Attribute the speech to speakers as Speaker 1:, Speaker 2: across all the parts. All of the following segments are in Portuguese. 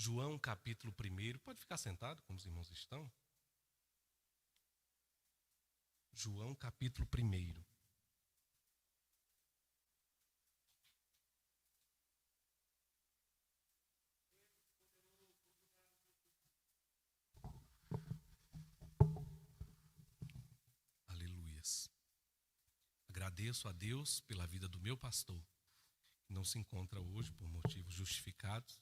Speaker 1: João capítulo 1. Pode ficar sentado, como os irmãos estão. João capítulo 1. Aleluias. Agradeço a Deus pela vida do meu pastor, que não se encontra hoje por motivos justificados.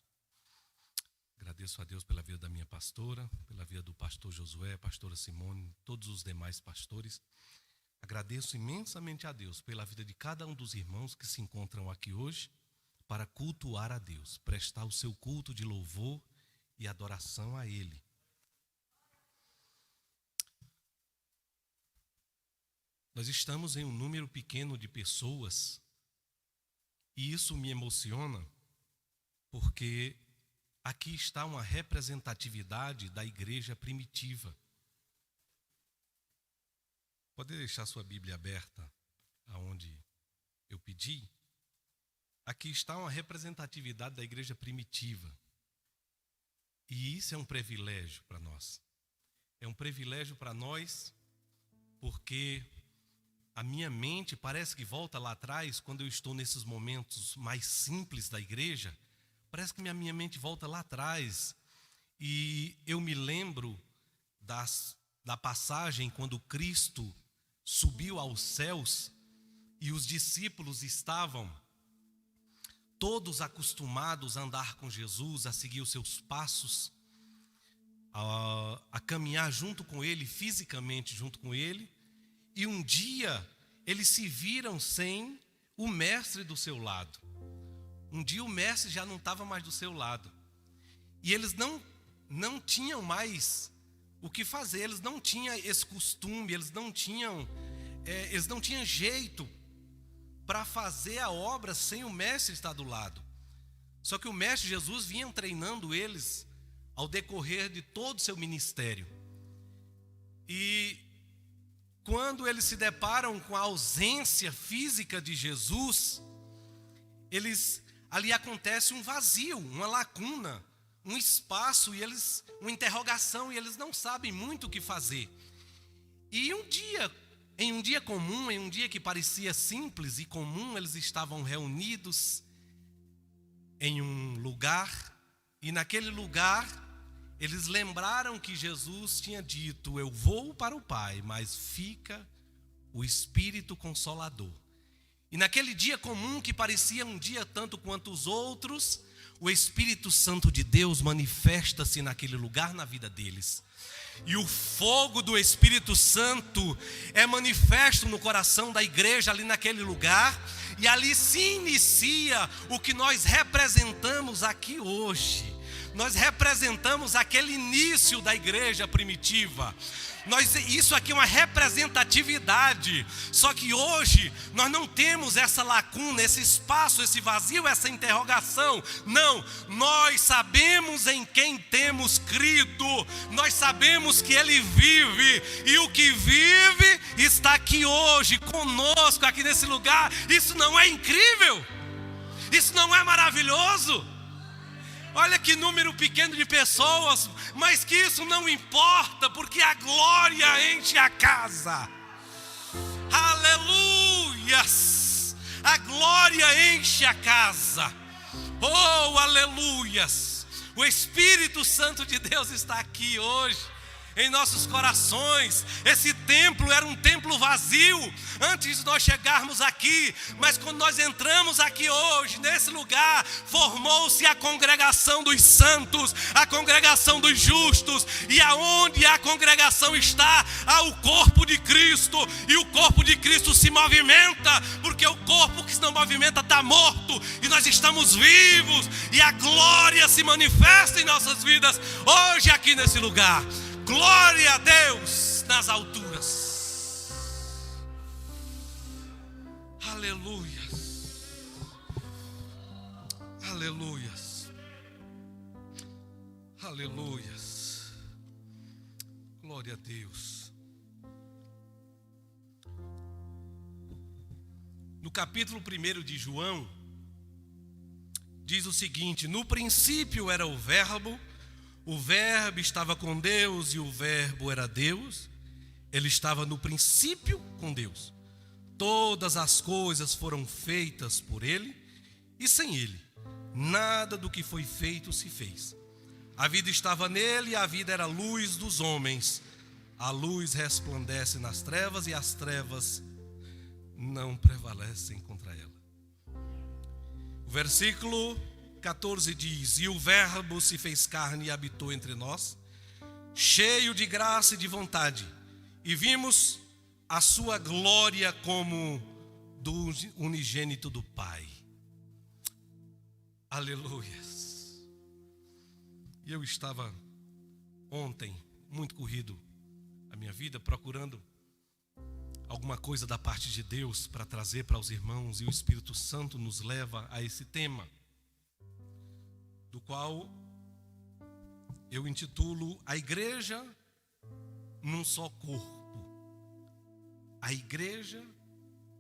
Speaker 1: Agradeço a Deus pela vida da minha pastora, pela vida do pastor Josué, pastora Simone, todos os demais pastores. Agradeço imensamente a Deus pela vida de cada um dos irmãos que se encontram aqui hoje para cultuar a Deus, prestar o seu culto de louvor e adoração a Ele. Nós estamos em um número pequeno de pessoas e isso me emociona porque aqui está uma representatividade da igreja primitiva. Pode deixar sua Bíblia aberta aonde eu pedi? Aqui está uma representatividade da igreja primitiva. E isso é um privilégio para nós. É um privilégio para nós porque a minha mente parece que volta lá atrás, quando eu estou nesses momentos mais simples da igreja. Parece que minha mente volta lá atrás e eu me lembro da passagem quando Cristo subiu aos céus e os discípulos estavam todos acostumados a andar com Jesus, a seguir os seus passos, a caminhar junto com Ele, fisicamente junto com Ele. E um dia eles se viram sem o mestre do seu lado. Um dia o mestre já não estava mais do seu lado. E eles não tinham mais o que fazer. Eles não tinham esse costume, eles não tinham jeito para fazer a obra sem o mestre estar do lado. Só que o mestre Jesus vinha treinando eles ao decorrer de todo o seu ministério. E quando eles se deparam com a ausência física de Jesus, ali acontece um vazio, uma lacuna, um espaço, uma interrogação, e eles não sabem muito o que fazer. E em um dia comum, em um dia que parecia simples e comum, eles estavam reunidos em um lugar, e naquele lugar eles lembraram que Jesus tinha dito: eu vou para o Pai, mas fica o Espírito Consolador. E naquele dia comum, que parecia um dia tanto quanto os outros, o Espírito Santo de Deus manifesta-se naquele lugar na vida deles. E o fogo do Espírito Santo é manifesto no coração da igreja ali naquele lugar. E ali se inicia o que nós representamos aqui hoje. Nós representamos aquele início da igreja primitiva. Isso aqui é uma representatividade. Só que hoje nós não temos essa lacuna, esse espaço, esse vazio, essa interrogação. Não, nós sabemos em quem temos crido. Nós sabemos que Ele vive. E o que vive está aqui hoje, conosco, aqui nesse lugar. Isso não é incrível? Isso não é maravilhoso? Olha que número pequeno de pessoas, mas que isso não importa, porque a glória enche a casa. Aleluias! A glória enche a casa. Oh, aleluias! O Espírito Santo de Deus está aqui hoje, em nossos corações. Esse templo era um templo vazio antes de nós chegarmos aqui, mas quando nós entramos aqui hoje, nesse lugar, formou-se a congregação dos santos, a congregação dos justos. E aonde a congregação está, há o corpo de Cristo, e o corpo de Cristo se movimenta, porque o corpo que se não movimenta está morto, e nós estamos vivos, e a glória se manifesta em nossas vidas hoje aqui nesse lugar. Glória a Deus nas alturas. Aleluias. Aleluias. Aleluias. Glória a Deus. No capítulo 1 de João, diz o seguinte: no princípio era o Verbo estava com Deus e o Verbo era Deus. Ele estava no princípio com Deus. Todas as coisas foram feitas por ele, e sem ele nada do que foi feito se fez. A vida estava nele, e a vida era a luz dos homens. A luz resplandece nas trevas, e as trevas não prevalecem contra ela. O versículo 14 diz: e o Verbo se fez carne e habitou entre nós, cheio de graça e de vontade, e vimos a sua glória como do unigênito do Pai. Aleluias. E eu estava ontem muito corrido a minha vida, procurando alguma coisa da parte de Deus para trazer para os irmãos, e o Espírito Santo nos leva a esse tema, do qual eu intitulo A Igreja num Só Corpo. A Igreja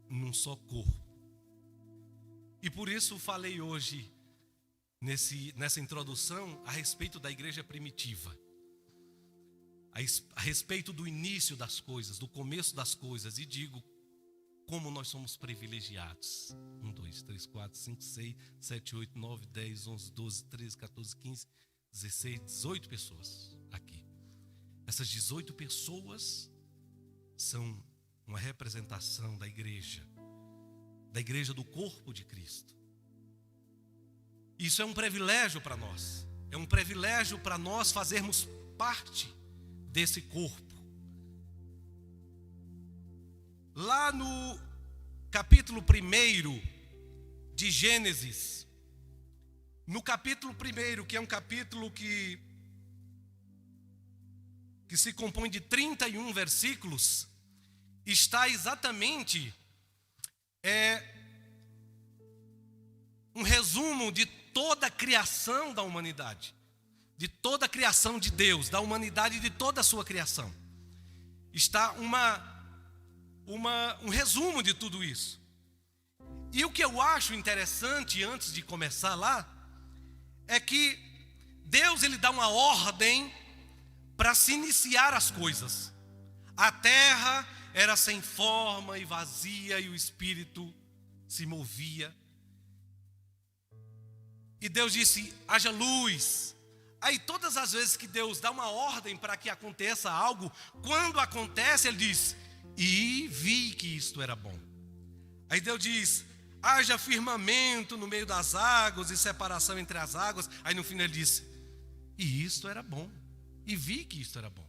Speaker 1: num Só Corpo. E por isso falei hoje, nessa introdução, a respeito da igreja primitiva, a respeito do início das coisas, do começo das coisas, e digo como nós somos privilegiados. 1, 2, 3, 4, 5, 6, 7, 8, 9, 10, 11, 12, 13, 14, 15, 16, 18 pessoas aqui. Essas 18 pessoas são uma representação da igreja do corpo de Cristo. Isso é um privilégio para nós. É um privilégio para nós fazermos parte desse corpo. Lá no capítulo 1 de Gênesis, no capítulo 1, que é um capítulo que se compõe de 31 versículos, está exatamente um resumo de toda a criação da humanidade, de toda a criação de Deus, da humanidade e de toda a sua criação. Está um resumo de tudo isso. E o que eu acho interessante, antes de começar lá, é que Deus, ele dá uma ordem para se iniciar as coisas. A terra era sem forma e vazia, e o Espírito se movia. E Deus disse: haja luz. Aí todas as vezes que Deus dá uma ordem para que aconteça algo, quando acontece, ele diz: e vi que isto era bom. Aí Deus diz: haja firmamento no meio das águas e separação entre as águas. Aí no fim ele diz: e isto era bom. E vi que isto era bom.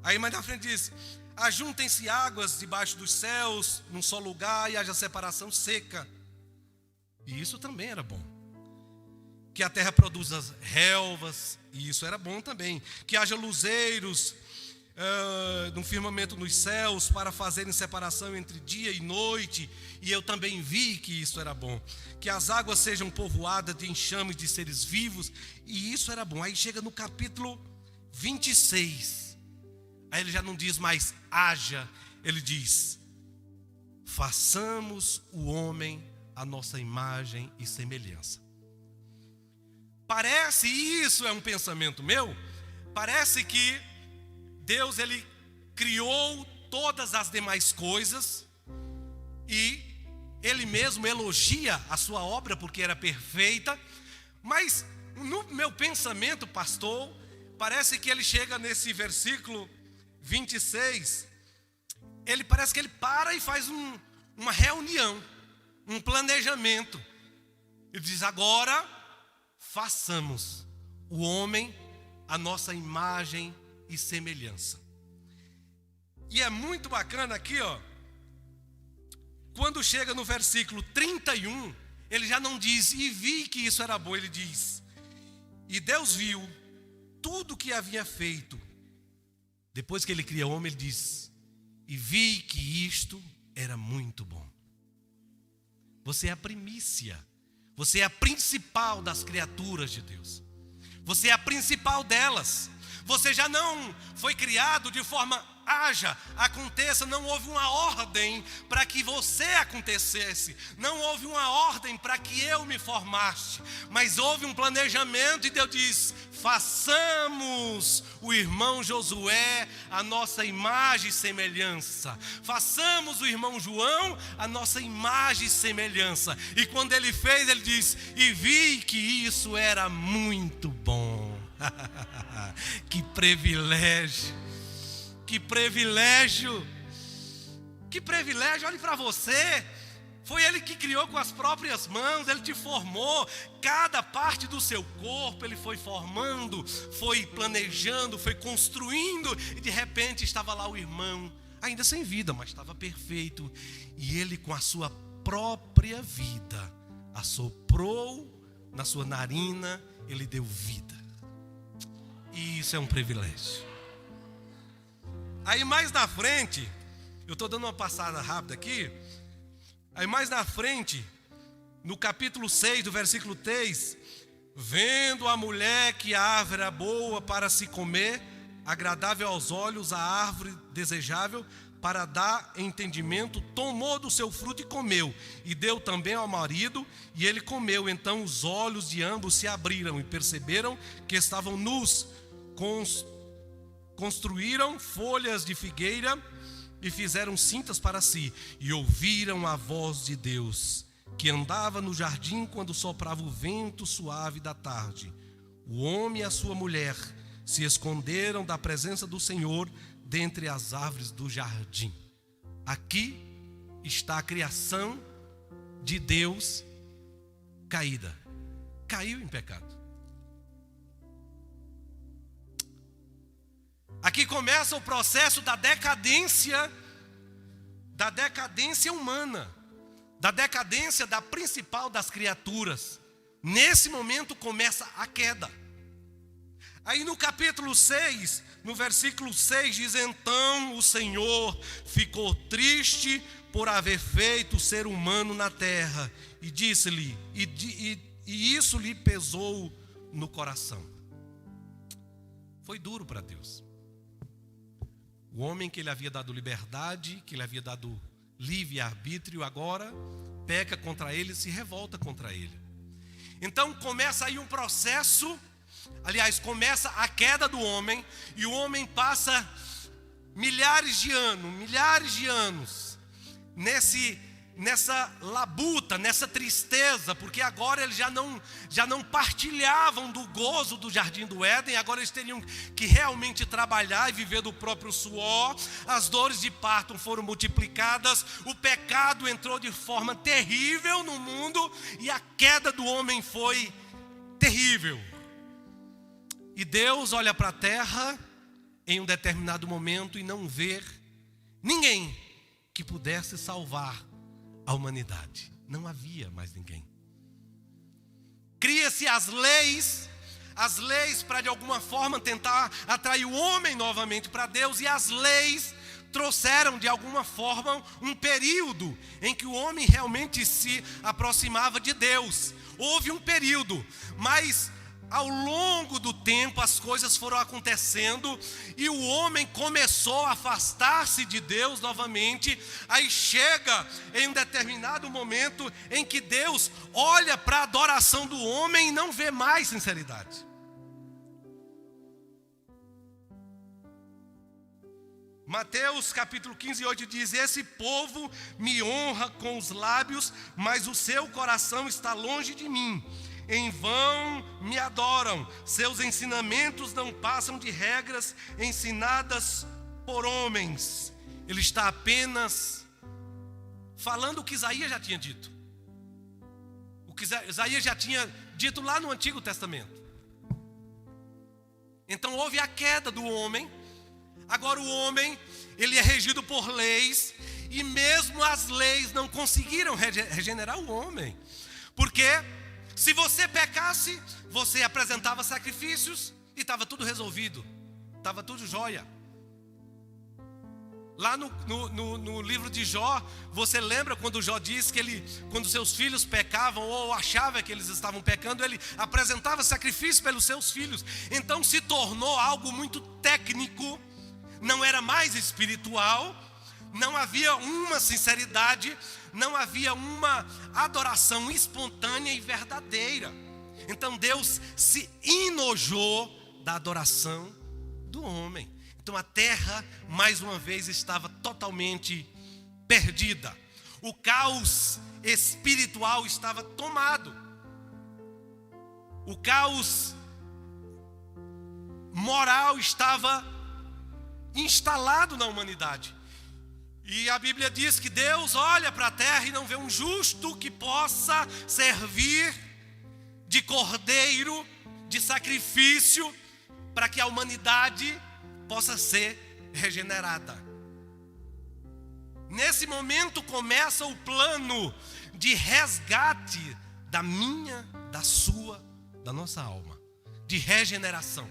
Speaker 1: Aí mais na frente diz: ajuntem-se águas debaixo dos céus num só lugar, e haja separação seca. E isso também era bom. Que a terra produza relvas, e isso era bom também. Que haja luzeiros no firmamento nos céus, para fazerem separação entre dia e noite, e eu também vi que isso era bom. Que as águas sejam povoadas de enxames de seres vivos, e isso era bom. Aí chega no capítulo 26, aí ele já não diz mais haja, ele diz: façamos o homem à nossa imagem e semelhança. Parece, e isso é um pensamento meu, parece que Deus, ele criou todas as demais coisas, e ele mesmo elogia a sua obra porque era perfeita. Mas no meu pensamento, pastor, parece que ele chega nesse versículo 26, parece que ele para e faz uma reunião, um planejamento. Ele diz: agora façamos o homem à nossa imagem e semelhança. E é muito bacana aqui, quando chega no versículo 31, ele já não diz: e vi que isso era bom, ele diz: e Deus viu tudo que havia feito. Depois que ele cria o homem, ele diz: e vi que isto era muito bom. Você é a primícia, você é a principal das criaturas de Deus, você é a principal delas. Você já não foi criado de forma haja, aconteça. Não houve uma ordem para que você acontecesse. Não houve uma ordem para que eu me formasse. Mas houve um planejamento e Deus diz: façamos o irmão Josué a nossa imagem e semelhança. Façamos o irmão João a nossa imagem e semelhança. E quando ele fez, ele diz: e vi que isso era muito bom. Que privilégio. Que privilégio. Que privilégio. Olhe para você. Foi Ele que criou com as próprias mãos. Ele te formou. Cada parte do seu corpo Ele foi formando, foi planejando, foi construindo. E de repente estava lá o irmão, ainda sem vida, mas estava perfeito. E Ele, com a sua própria vida, assoprou na sua narina. Ele deu vida. E isso é um privilégio. Aí mais na frente, eu estou dando uma passada rápida aqui. Aí mais na frente, no capítulo 6, do versículo 3: vendo a mulher que a árvore era boa para se comer, agradável aos olhos, a árvore desejável para dar entendimento, tomou do seu fruto e comeu, e deu também ao marido, e ele comeu. Então os olhos de ambos se abriram e perceberam que estavam nus. Construíram folhas de figueira e fizeram cintas para si, e ouviram a voz de Deus, que andava no jardim quando soprava o vento suave da tarde. O homem e a sua mulher se esconderam da presença do Senhor dentre as árvores do jardim. Aqui está a criação de Deus caída. Caiu em pecado. Aqui começa o processo da decadência humana, da decadência da principal das criaturas. Nesse momento começa a queda. Aí no capítulo 6, no versículo 6 diz: então o Senhor ficou triste por haver feito o ser humano na terra, e disse-lhe, e isso lhe pesou no coração. Foi duro para Deus. O homem que Ele havia dado liberdade, que Ele havia dado livre-arbítrio, agora peca contra Ele e se revolta contra Ele. Então começa aí um processo, começa a queda do homem, e o homem passa milhares de anos nessa labuta, nessa tristeza, porque agora eles já não partilhavam do gozo do jardim do Éden. Agora eles teriam que realmente trabalhar e viver do próprio suor. As dores de parto foram multiplicadas, o pecado entrou de forma terrível no mundo, e a queda do homem foi terrível. E Deus olha para a terra em um determinado momento e não vê ninguém que pudesse salvar a humanidade. Não havia mais ninguém. Cria-se as leis para de alguma forma tentar atrair o homem novamente para Deus, e as leis trouxeram de alguma forma um período em que o homem realmente se aproximava de Deus. Houve um período, mas ao longo do tempo as coisas foram acontecendo e o homem começou a afastar-se de Deus novamente. Aí chega em um determinado momento em que Deus olha para a adoração do homem e não vê mais sinceridade. Mateus capítulo 15, 8 diz: esse povo me honra com os lábios, mas o seu coração está longe de mim. Em vão me adoram, seus ensinamentos não passam de regras ensinadas por homens. Ele está apenas falando o que Isaías já tinha dito. O que Isaías já tinha dito lá no Antigo Testamento. Então houve a queda do homem. Agora o homem, ele é regido por leis, e mesmo as leis não conseguiram regenerar o homem. Porque se você pecasse, você apresentava sacrifícios e estava tudo resolvido, estava tudo jóia. Lá no livro de Jó, você lembra quando Jó diz que quando seus filhos pecavam ou achava que eles estavam pecando, ele apresentava sacrifício pelos seus filhos. Então se tornou algo muito técnico, não era mais espiritual, não havia uma sinceridade, não havia uma adoração espontânea e verdadeira. Então Deus se enojou da adoração do homem. Então a terra, mais uma vez, estava totalmente perdida. O caos espiritual estava tomado. O caos moral estava instalado na humanidade. E a Bíblia diz que Deus olha para a terra e não vê um justo que possa servir de cordeiro, de sacrifício, para que a humanidade possa ser regenerada. Nesse momento começa o plano de resgate da minha, da sua, da nossa alma, de regeneração.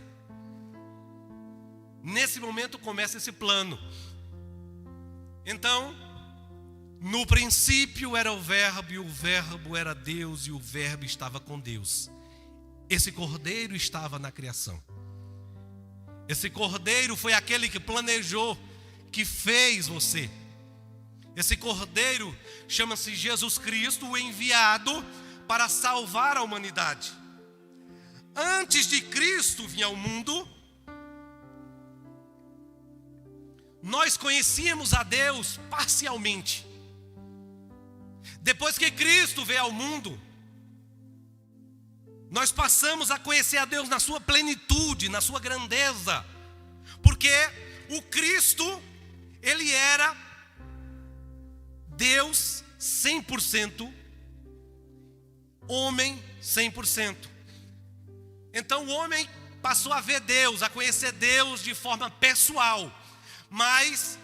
Speaker 1: Nesse momento começa esse plano. Então, no princípio era o Verbo, e o Verbo era Deus, e o Verbo estava com Deus. Esse cordeiro estava na criação. Esse cordeiro foi aquele que planejou, que fez você. Esse cordeiro chama-se Jesus Cristo, o enviado para salvar a humanidade. Antes de Cristo vir ao mundo, nós conhecíamos a Deus parcialmente. Depois que Cristo veio ao mundo, nós passamos a conhecer a Deus na sua plenitude, na sua grandeza. Porque o Cristo, ele era Deus 100%, homem 100%. Então o homem passou a ver Deus, a conhecer Deus de forma pessoal, mas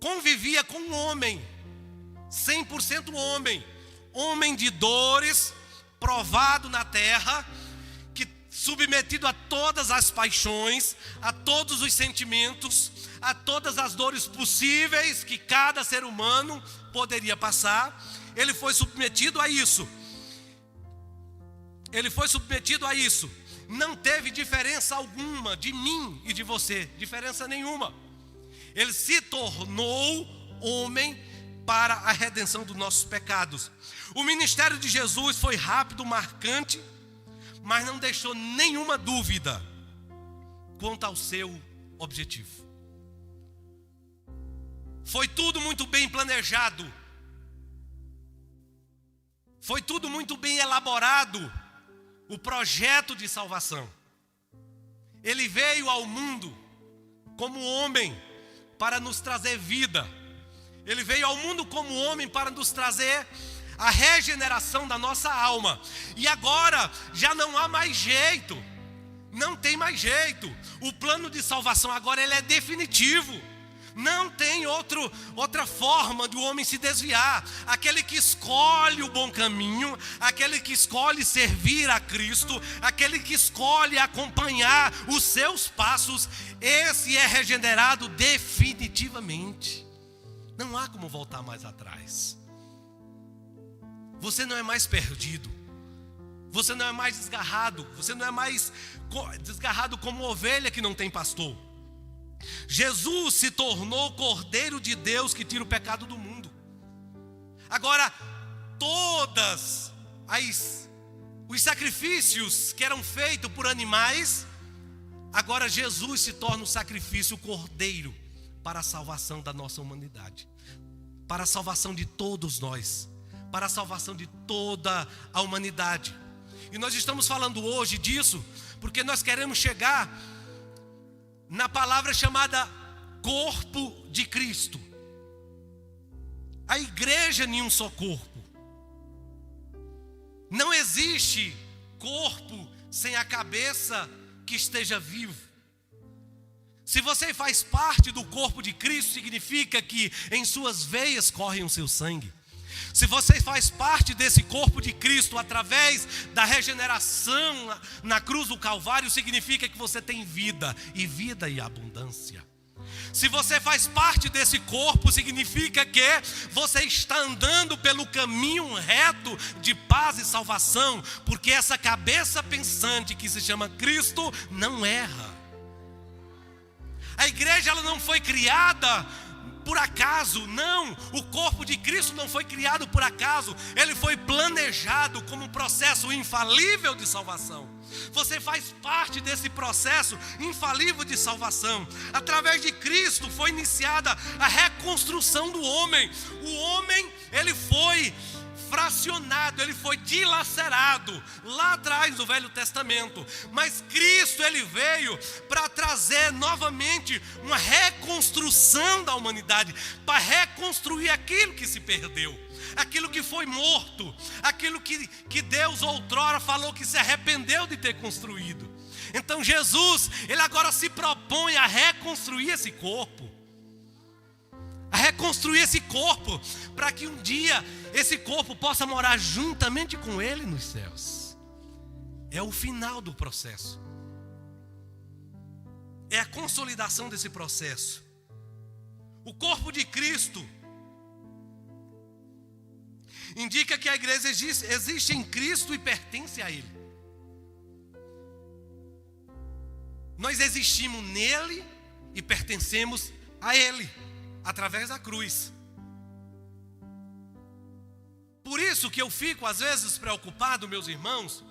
Speaker 1: convivia com um homem, 100% homem, homem de dores, provado na terra, que submetido a todas as paixões, a todos os sentimentos, a todas as dores possíveis que cada ser humano poderia passar. Ele foi submetido a isso. Ele foi submetido a isso. Não teve diferença alguma de mim e de você, diferença nenhuma. Ele se tornou homem para a redenção dos nossos pecados. O ministério de Jesus foi rápido, marcante, mas não deixou nenhuma dúvida quanto ao seu objetivo. Foi tudo muito bem planejado. Foi tudo muito bem elaborado. O projeto de salvação. Ele veio ao mundo como homem para nos trazer vida. Ele veio ao mundo como homem para nos trazer a regeneração da nossa alma. E agora já não há mais jeito. Não tem mais jeito. O plano de salvação agora ele é definitivo. Não tem outra forma do homem se desviar. Aquele que escolhe o bom caminho, aquele que escolhe servir a Cristo, aquele que escolhe acompanhar os seus passos, esse é regenerado definitivamente. Não há como voltar mais atrás. Você não é mais perdido. Você não é mais desgarrado. Você não é mais desgarrado como ovelha que não tem pastor. Jesus se tornou o Cordeiro de Deus que tira o pecado do mundo. Agora, todas os sacrifícios que eram feitos por animais, agora Jesus se torna o sacrifício, o Cordeiro, para a salvação da nossa humanidade, para a salvação de todos nós, para a salvação de toda a humanidade. E nós estamos falando hoje disso porque nós queremos chegar na palavra chamada corpo de Cristo. A igreja em um só corpo. Não existe corpo sem a cabeça que esteja vivo. Se você faz parte do corpo de Cristo, significa que em suas veias corre o seu sangue. Se você faz parte desse corpo de Cristo através da regeneração na cruz do Calvário, significa que você tem vida, e vida e abundância. Se você faz parte desse corpo, significa que você está andando pelo caminho reto de paz e salvação, porque essa cabeça pensante que se chama Cristo não erra. A igreja ela não foi criada por acaso, não. O corpo de Cristo não foi criado por acaso. Ele foi planejado como um processo infalível de salvação. Você faz parte desse processo infalível de salvação. Através de Cristo foi iniciada a reconstrução do homem. O homem, ele foi fracionado, ele foi dilacerado lá atrás no Velho Testamento. Mas Cristo, ele veio para trazer novamente uma reconstrução da humanidade, para reconstruir aquilo que se perdeu, aquilo que foi morto, aquilo que Deus outrora falou que se arrependeu de ter construído. Então Jesus, ele agora se propõe a reconstruir esse corpo, a reconstruir esse corpo, para que um dia esse corpo possa morar juntamente com ele nos céus. É o final do processo, é a consolidação desse processo. O corpo de Cristo indica que a igreja existe em Cristo e pertence a Ele. Nós existimos nele e pertencemos a Ele, através da cruz. Por isso que eu fico às vezes preocupado, meus irmãos,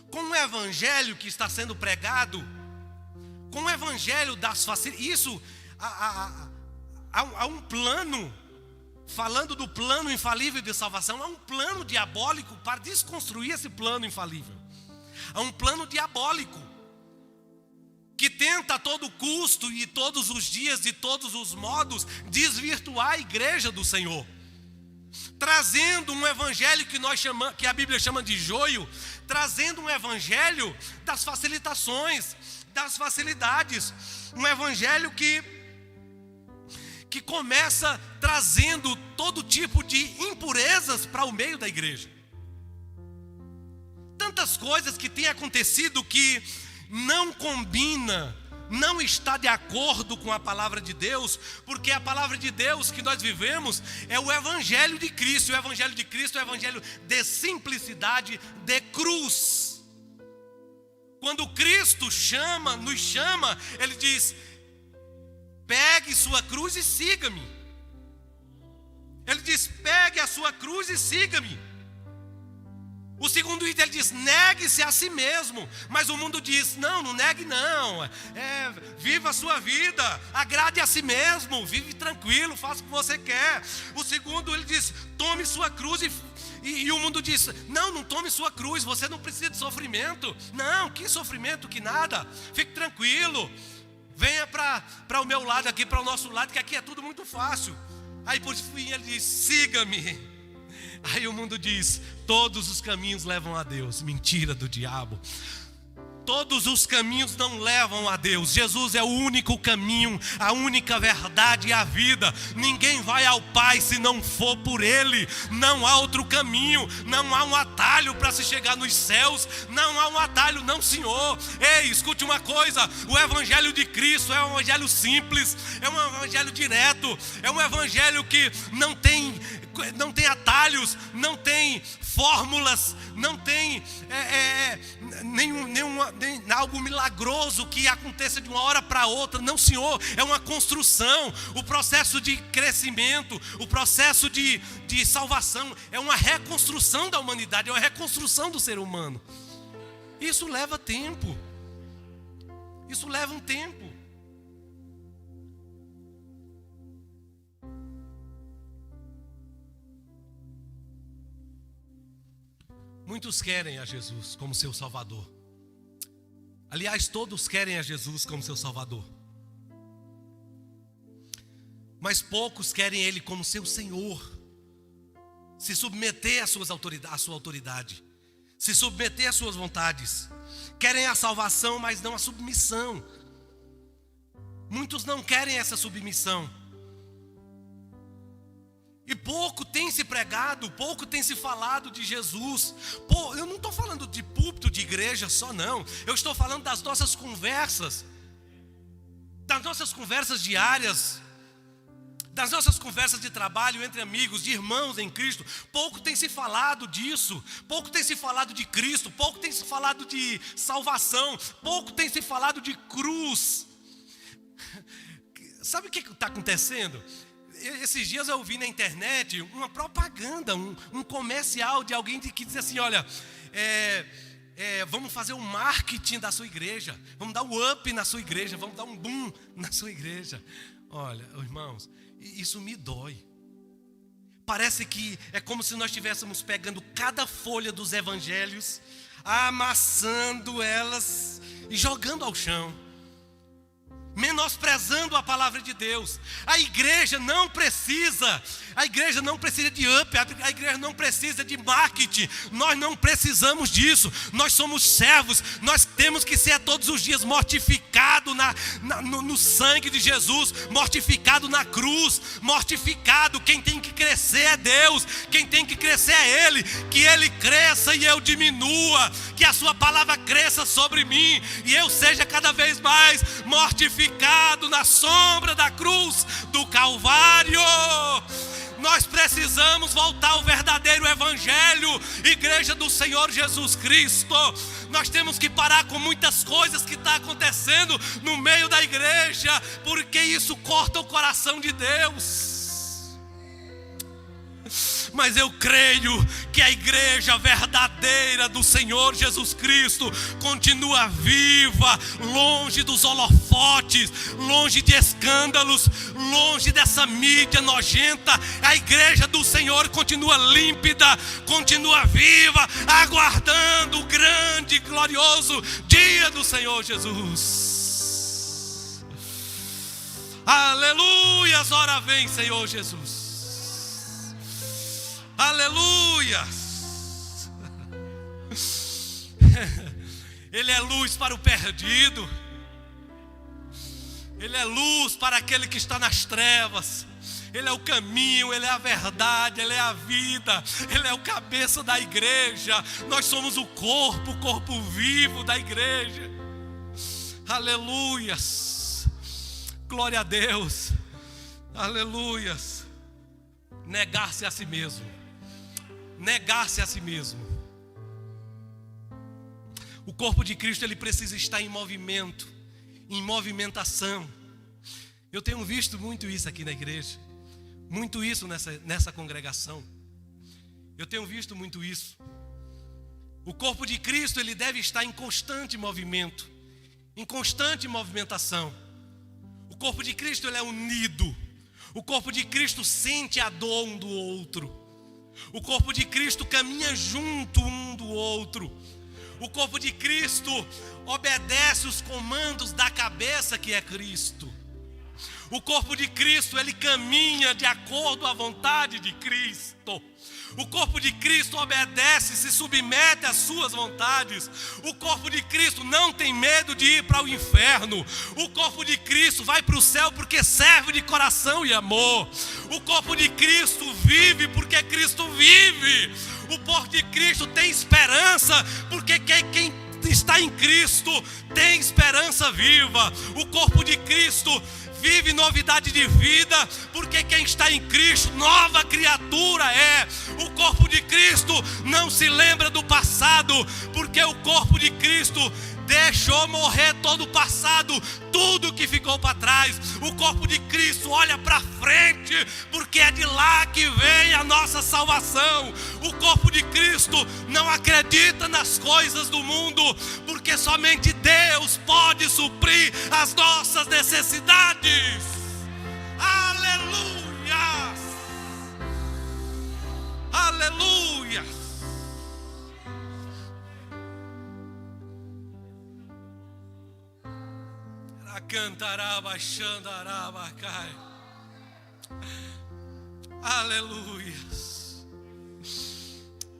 Speaker 1: com o evangelho que está sendo pregado, com o evangelho das facilidades. Isso, há um plano, falando do plano infalível de salvação, há um plano diabólico para desconstruir esse plano infalível. Há um plano diabólico que tenta a todo custo e todos os dias, de todos os modos, desvirtuar a igreja do Senhor, trazendo um evangelho que a Bíblia chama de joio, trazendo um evangelho das facilitações, das facilidades, um evangelho que começa trazendo todo tipo de impurezas para o meio da igreja. Tantas coisas que têm acontecido que não combina, não está de acordo com a palavra de Deus, porque a palavra de Deus que nós vivemos é o evangelho de Cristo. O evangelho de Cristo é o evangelho de simplicidade, de cruz. Quando Cristo nos chama, Ele diz: pegue sua cruz e siga-me. Ele diz: pegue a sua cruz e siga-me. O segundo item, ele diz: negue-se a si mesmo. Mas o mundo diz: não negue não, viva a sua vida, agrade a si mesmo, vive tranquilo, faça o que você quer. O segundo, ele diz: tome sua cruz e o mundo diz: não tome sua cruz, você não precisa de sofrimento. Não, que sofrimento, que nada, fique tranquilo, venha para o meu lado aqui, para o nosso lado, que aqui é tudo muito fácil. Aí por fim ele diz: siga-me. Aí o mundo diz: todos os caminhos levam a Deus. Mentira do diabo. Todos os caminhos não levam a Deus. Jesus é o único caminho, a única verdade e a vida. Ninguém vai ao Pai se não for por Ele. Não há outro caminho, não há um atalho para se chegar nos céus. Não há um atalho, não, Senhor. Ei, escute uma coisa: o evangelho de Cristo é um evangelho simples, é um evangelho direto, é um evangelho que não tem atalhos, não tem fórmulas, não tem algo milagroso que aconteça de uma hora para outra. Não, Senhor, é uma construção. O processo de crescimento, o processo de salvação é uma reconstrução da humanidade, é uma reconstrução do ser humano. Isso leva tempo. Isso leva um tempo. Muitos querem a Jesus como seu Salvador. Aliás, todos querem a Jesus como seu Salvador. Mas poucos querem Ele como seu Senhor. Se submeter à sua autoridade. Se submeter às suas vontades. Querem a salvação, mas não a submissão. Muitos não querem essa submissão. E pouco tem se pregado, pouco tem se falado de Jesus. Eu não estou falando de púlpito de igreja só, não. Eu estou falando das nossas conversas. Das nossas conversas diárias. Das nossas conversas de trabalho entre amigos, de irmãos em Cristo. Pouco tem se falado disso. Pouco tem se falado de Cristo. Pouco tem se falado de salvação. Pouco tem se falado de cruz. Sabe o que está acontecendo? Esses dias eu vi na internet uma propaganda, um comercial de alguém que diz assim, olha, vamos fazer o marketing da sua igreja, vamos dar um up na sua igreja, vamos dar um boom na sua igreja. Olha, irmãos, isso me dói. Parece que é como se nós estivéssemos pegando cada folha dos evangelhos, amassando elas e jogando ao chão, menosprezando a palavra de Deus. A igreja não precisa de up, a igreja não precisa de marketing. Nós não precisamos disso. Nós somos servos. Nós temos que ser todos os dias mortificado no sangue de Jesus, mortificado na cruz, mortificado. Quem tem que crescer é Deus, quem tem que crescer é Ele. Que Ele cresça e eu diminua, que a sua palavra cresça sobre mim e eu seja cada vez mais mortificado na sombra da cruz do Calvário. Nós precisamos voltar ao verdadeiro evangelho, igreja do Senhor Jesus Cristo. Nós temos que parar com muitas coisas que estão acontecendo no meio da igreja, porque isso corta o coração de Deus. Mas eu creio que a igreja verdadeira do Senhor Jesus Cristo continua viva, longe dos holofotes, longe de escândalos, longe dessa mídia nojenta. A igreja do Senhor continua límpida, continua viva, aguardando o grande e glorioso dia do Senhor Jesus. Aleluias, ora vem, Senhor Jesus. Aleluia! Ele é luz para o perdido. Ele é luz para aquele que está nas trevas. Ele é o caminho, Ele é a verdade, Ele é a vida. Ele é o cabeça da igreja. Nós somos o corpo vivo da igreja. Aleluias! Glória a Deus. Aleluias! Negar-se a si mesmo. Negar-se a si mesmo. O corpo de Cristo, ele precisa estar em movimento, em movimentação. Eu tenho visto muito isso aqui na igreja, muito isso nessa congregação. Eu tenho visto muito isso. O corpo de Cristo, ele deve estar em constante movimento, em constante movimentação. O corpo de Cristo, ele é unido. O corpo de Cristo sente a dor um do outro. O corpo de Cristo caminha junto um do outro. O corpo de Cristo obedece os comandos da cabeça que é Cristo. O corpo de Cristo, ele caminha de acordo à vontade de Cristo. O corpo de Cristo obedece, se submete às suas vontades. O corpo de Cristo não tem medo de ir para o inferno. O corpo de Cristo vai para o céu porque serve de coração e amor. O corpo de Cristo vive porque Cristo vive. O corpo de Cristo tem esperança porque quem está em Cristo tem esperança viva. O corpo de Cristo vive novidade de vida, porque quem está em Cristo, nova criatura é. O corpo de Cristo não se lembra do passado, porque o corpo de Cristo deixou morrer todo o passado, tudo que ficou para trás. O corpo de Cristo olha para frente, porque é de lá que vem a nossa salvação. O corpo de Cristo não acredita nas coisas do mundo, porque somente Deus pode suprir as nossas necessidades. Aleluia! Aleluia! Cantará, baixando, arabacai. Aleluia.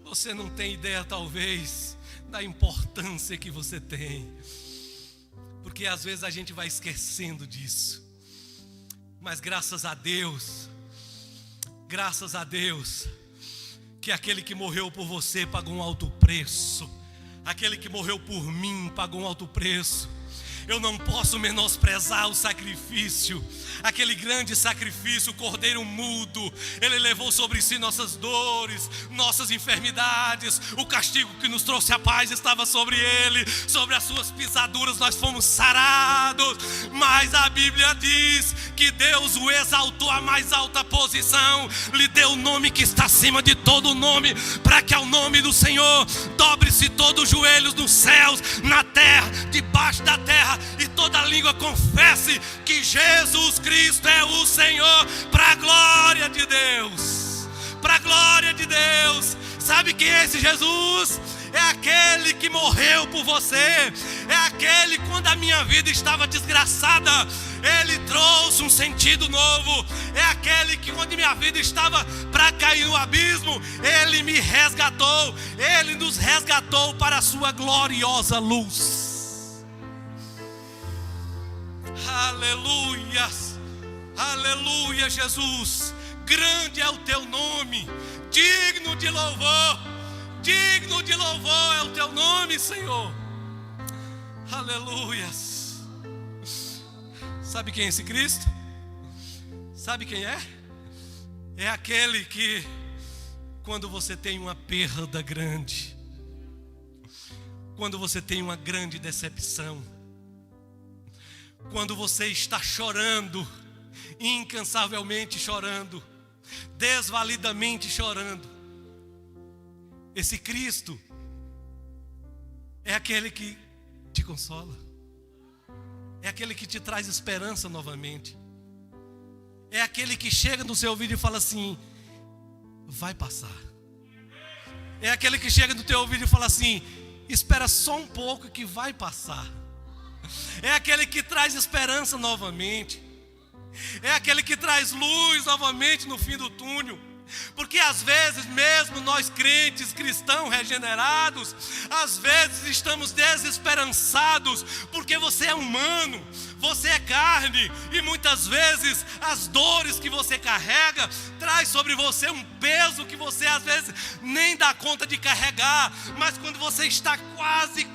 Speaker 1: Você não tem ideia, talvez, da importância que você tem, porque às vezes a gente vai esquecendo disso. Mas graças a Deus, que aquele que morreu por você pagou um alto preço. Aquele que morreu por mim pagou um alto preço. Eu não posso menosprezar o sacrifício, aquele grande sacrifício, o cordeiro mudo. Ele levou sobre si nossas dores, nossas enfermidades. O castigo que nos trouxe a paz estava sobre ele. Sobre as suas pisaduras nós fomos sarados. Mas a Bíblia diz que Deus o exaltou à mais alta posição, lhe deu o nome que está acima de todo nome, para que ao nome do Senhor dobre-se todos os joelhos nos céus, na terra, debaixo da terra, e toda língua confesse que Jesus Cristo é o Senhor, para a glória de Deus. Para a glória de Deus. Sabe quem é esse Jesus? É aquele que morreu por você. É aquele, quando a minha vida estava desgraçada, Ele trouxe um sentido novo. É aquele que, quando minha vida estava para cair no abismo, Ele me resgatou. Ele nos resgatou para a sua gloriosa luz. Aleluia, aleluia, Jesus. Grande é o teu nome, digno de louvor. Digno de louvor é o teu nome, Senhor. Aleluias. Sabe quem é esse Cristo? Sabe quem é? É aquele que, quando você tem uma perda grande, quando você tem uma grande decepção, quando você está chorando, incansavelmente chorando, desvalidamente chorando, esse Cristo é aquele que te consola, é aquele que te traz esperança novamente, é aquele que chega no seu ouvido e fala assim: vai passar. É aquele que chega no teu ouvido e fala assim: espera só um pouco que vai passar. É aquele que traz esperança novamente, é aquele que traz luz novamente no fim do túnel. Porque às vezes, mesmo nós crentes, cristãos regenerados, às vezes estamos desesperançados, porque você é humano, você é carne, e muitas vezes as dores que você carrega traz sobre você um peso que você às vezes nem dá conta de carregar. Mas quando você está quase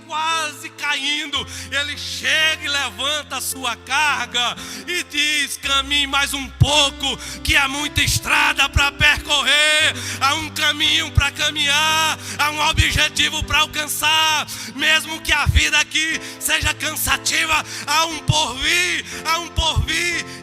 Speaker 1: caindo, Ele chega e levanta a sua carga e diz: caminhe mais um pouco, que há muita estrada para percorrer, há um caminho para caminhar, há um objetivo para alcançar. Mesmo que a vida aqui seja cansativa, há um porvir,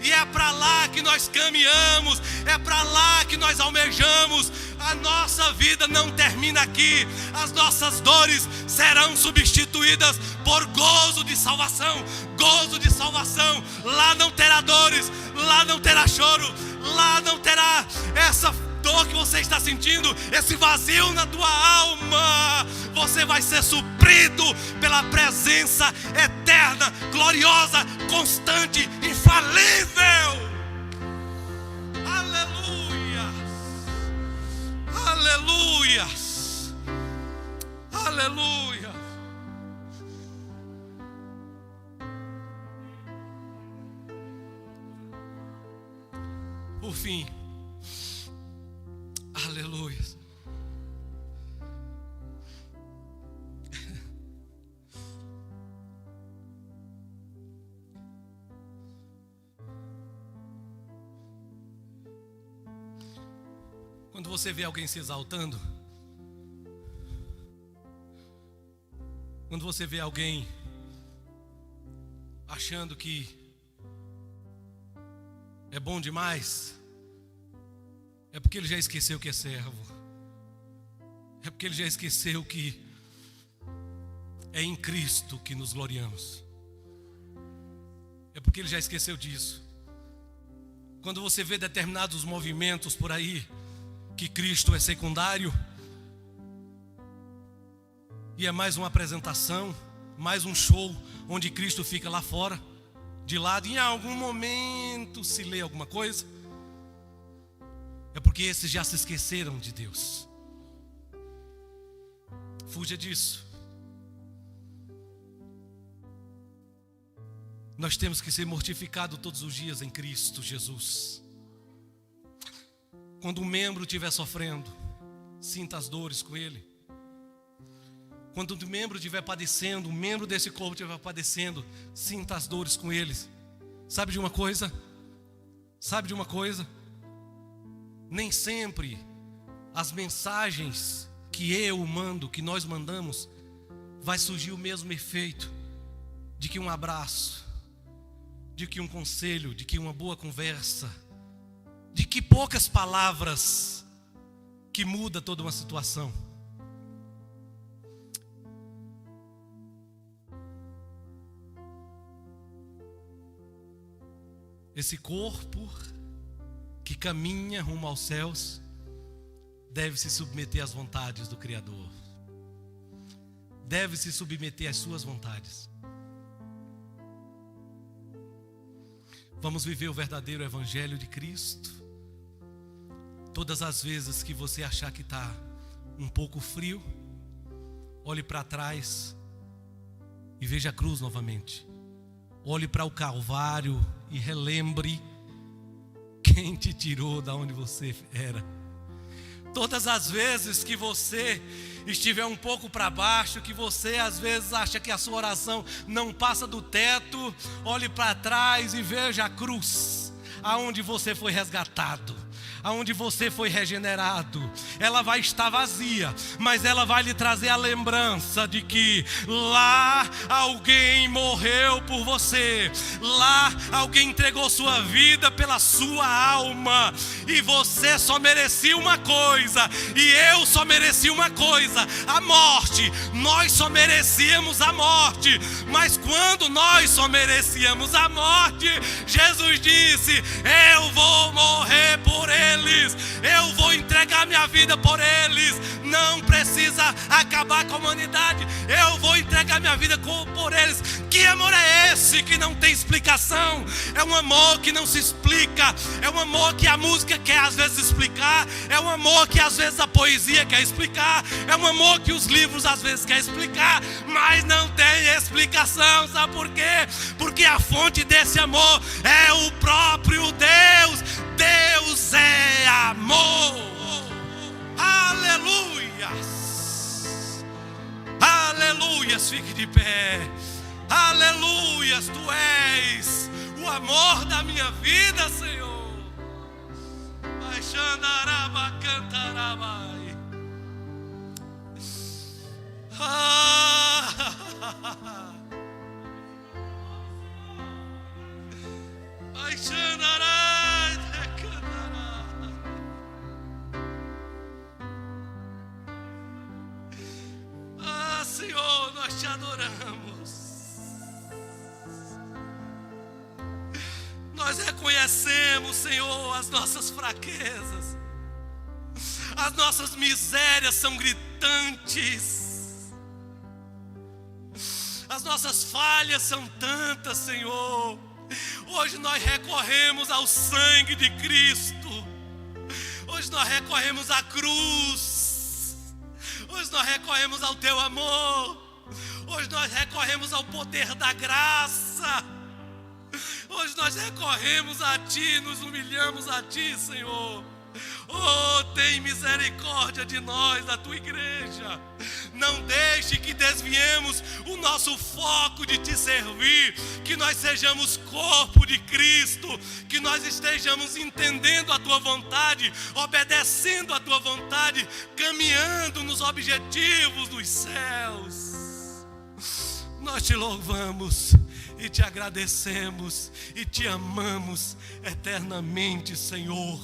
Speaker 1: e é para lá que nós caminhamos, é para lá que nós almejamos. A nossa vida não termina aqui, as nossas dores serão substituídas por gozo de salvação. Gozo de salvação. Lá não terá dores, lá não terá choro, lá não terá essa dor que você está sentindo, esse vazio na tua alma. Você vai ser suprido pela presença eterna, gloriosa, constante, infalível. Aleluias, aleluia. Por fim, aleluia. Quando você vê alguém se exaltando, quando você vê alguém achando que é bom demais, é porque ele já esqueceu que é servo, é porque ele já esqueceu que é em Cristo que nos gloriamos, é porque ele já esqueceu disso. Quando você vê determinados movimentos por aí, que Cristo é secundário, e é mais uma apresentação, mais um show, onde Cristo fica lá fora, de lado, e em algum momento se lê alguma coisa, é porque esses já se esqueceram de Deus. Fuja disso. Nós temos que ser mortificados todos os dias em Cristo Jesus. Quando um membro estiver sofrendo, sinta as dores com ele. Quando o membro estiver padecendo, um membro desse corpo estiver padecendo, sinta as dores com eles. Sabe de uma coisa? Sabe de uma coisa? Nem sempre as mensagens que eu mando, que nós mandamos, vai surgir o mesmo efeito de que um abraço, de que um conselho, de que uma boa conversa, de que poucas palavras que muda toda uma situação. Esse corpo que caminha rumo aos céus deve se submeter às vontades do Criador. Deve se submeter às suas vontades. Vamos viver o verdadeiro evangelho de Cristo. Todas as vezes que você achar que está um pouco frio, olhe para trás e veja a cruz novamente. Olhe para o Calvário e relembre quem te tirou da onde você era. Todas as vezes que você estiver um pouco para baixo, que você às vezes acha que a sua oração não passa do teto, olhe para trás e veja a cruz, aonde você foi resgatado, aonde você foi regenerado. Ela vai estar vazia, mas ela vai lhe trazer a lembrança de que lá alguém morreu por você, lá alguém entregou sua vida pela sua alma, e você só merecia uma coisa, e eu só merecia uma coisa: a morte. Nós só merecíamos a morte, mas quando nós só merecíamos a morte, Jesus disse: eu vou morrer por eles, eu vou entregar minha vida por eles. Não precisa acabar com a humanidade, eu vou entregar minha vida por eles. Que amor é esse que não tem explicação? É um amor que não se explica, é um amor que a música quer às vezes explicar, é um amor que às vezes a poesia quer explicar, é um amor que os livros às vezes quer explicar, mas não tem explicação. Sabe por quê? Porque a fonte desse amor é o próprio Deus. Deus é amor. Aleluias, aleluias, fique de pé. Aleluias, tu és o amor da minha vida, Senhor. Vai xandaraba, cantarabai. Vai xandarai, cantará. Senhor, nós te adoramos. Nós reconhecemos, Senhor, as nossas fraquezas, as nossas misérias são gritantes, as nossas falhas são tantas, Senhor. Hoje nós recorremos ao sangue de Cristo, hoje nós recorremos à cruz, hoje nós recorremos ao teu amor, hoje nós recorremos ao poder da graça. Hoje nós recorremos a Ti, nos humilhamos a Ti, Senhor. Oh, tem misericórdia de nós, da Tua igreja. Não deixe que desviemos o nosso foco de Te servir, que nós sejamos corpo de Cristo, que nós estejamos entendendo a Tua vontade, obedecendo a Tua vontade, caminhando nos objetivos dos céus. Nós Te louvamos e Te agradecemos e Te amamos eternamente, Senhor,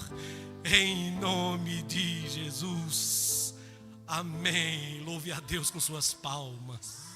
Speaker 1: em nome de Jesus. Amém. Louve a Deus com suas palmas.